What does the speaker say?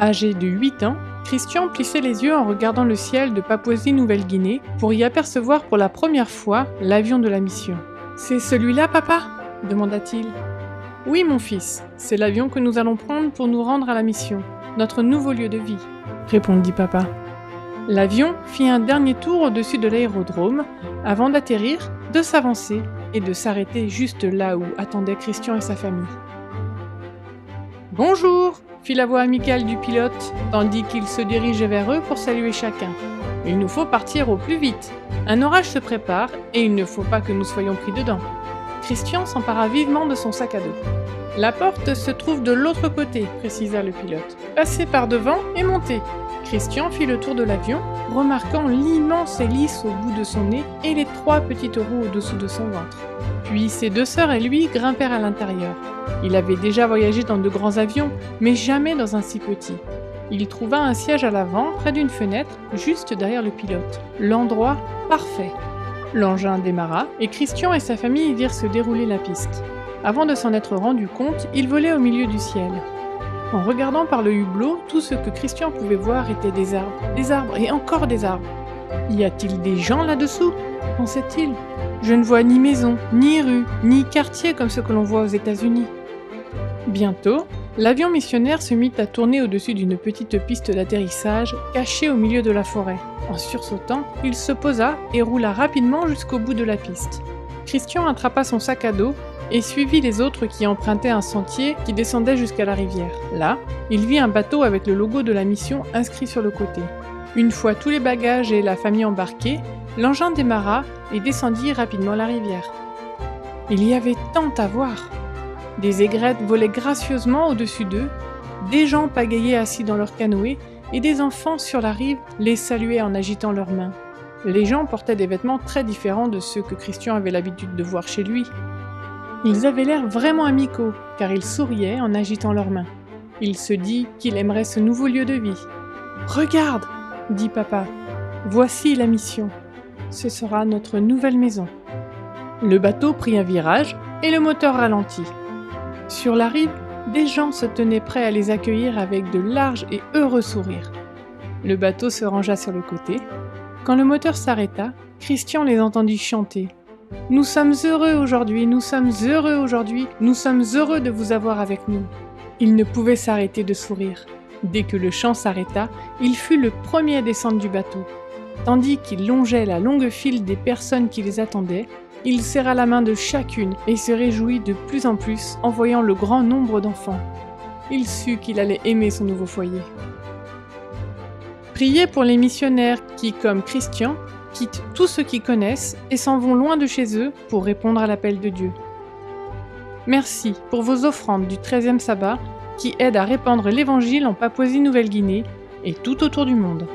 Âgé de 8 ans, Christian plissait les yeux en regardant le ciel de Papouasie-Nouvelle-Guinée pour y apercevoir pour la première fois l'avion de la mission. « C'est celui-là, papa ?» demanda-t-il. « Oui, mon fils, c'est l'avion que nous allons prendre pour nous rendre à la mission, notre nouveau lieu de vie, » répondit papa. L'avion fit un dernier tour au-dessus de l'aérodrome avant d'atterrir, de s'avancer et de s'arrêter juste là où attendaient Christian et sa famille. « Bonjour !» fit la voix amicale du pilote, tandis qu'il se dirigeait vers eux pour saluer chacun. « Il nous faut partir au plus vite. Un orage se prépare et il ne faut pas que nous soyons pris dedans. » Christian s'empara vivement de son sac à dos. « La porte se trouve de l'autre côté, » précisa le pilote. « Passez par devant et montez. » Christian fit le tour de l'avion, remarquant l'immense hélice au bout de son nez et les 3 petites roues au-dessous de son ventre. Puis ses 2 sœurs et lui grimpèrent à l'intérieur. Il avait déjà voyagé dans de grands avions, mais jamais dans un si petit. Il trouva un siège à l'avant, près d'une fenêtre, juste derrière le pilote. L'endroit parfait. L'engin démarra, et Christian et sa famille virent se dérouler la piste. Avant de s'en être rendu compte, ils volaient au milieu du ciel. En regardant par le hublot, tout ce que Christian pouvait voir était des arbres et encore des arbres. « Y a-t-il des gens là-dessous ?» pensait-il. « Je ne vois ni maison, ni rue, ni quartier comme ceux que l'on voit aux États-Unis. » Bientôt, l'avion missionnaire se mit à tourner au-dessus d'une petite piste d'atterrissage cachée au milieu de la forêt. En sursautant, il se posa et roula rapidement jusqu'au bout de la piste. Christian attrapa son sac à dos et suivit les autres qui empruntaient un sentier qui descendait jusqu'à la rivière. Là, il vit un bateau avec le logo de la mission inscrit sur le côté. Une fois tous les bagages et la famille embarqués, l'engin démarra et descendit rapidement la rivière. Il y avait tant à voir. Des aigrettes volaient gracieusement au-dessus d'eux, des gens pagaillaient assis dans leur canoë et des enfants sur la rive les saluaient en agitant leurs mains. Les gens portaient des vêtements très différents de ceux que Christian avait l'habitude de voir chez lui. Ils avaient l'air vraiment amicaux, car ils souriaient en agitant leurs mains. Il se dit qu'il aimerait ce nouveau lieu de vie. « Regarde !» dit papa. « Voici la mission. Ce sera notre nouvelle maison. » Le bateau prit un virage et le moteur ralentit. Sur la rive, des gens se tenaient prêts à les accueillir avec de larges et heureux sourires. Le bateau se rangea sur le côté. Quand le moteur s'arrêta, Christian les entendit chanter. « Nous sommes heureux aujourd'hui, nous sommes heureux aujourd'hui, nous sommes heureux de vous avoir avec nous. » Il ne pouvait s'arrêter de sourire. Dès que le chant s'arrêta, il fut le premier à descendre du bateau. Tandis qu'il longeait la longue file des personnes qui les attendaient, il serra la main de chacune et se réjouit de plus en plus en voyant le grand nombre d'enfants. Il sut qu'il allait aimer son nouveau foyer. Priez pour les missionnaires qui, comme Christian, quittent tout ce qu'ils connaissent et s'en vont loin de chez eux pour répondre à l'appel de Dieu. Merci pour vos offrandes du 13e sabbat qui aident à répandre l'Évangile en Papouasie-Nouvelle-Guinée et tout autour du monde.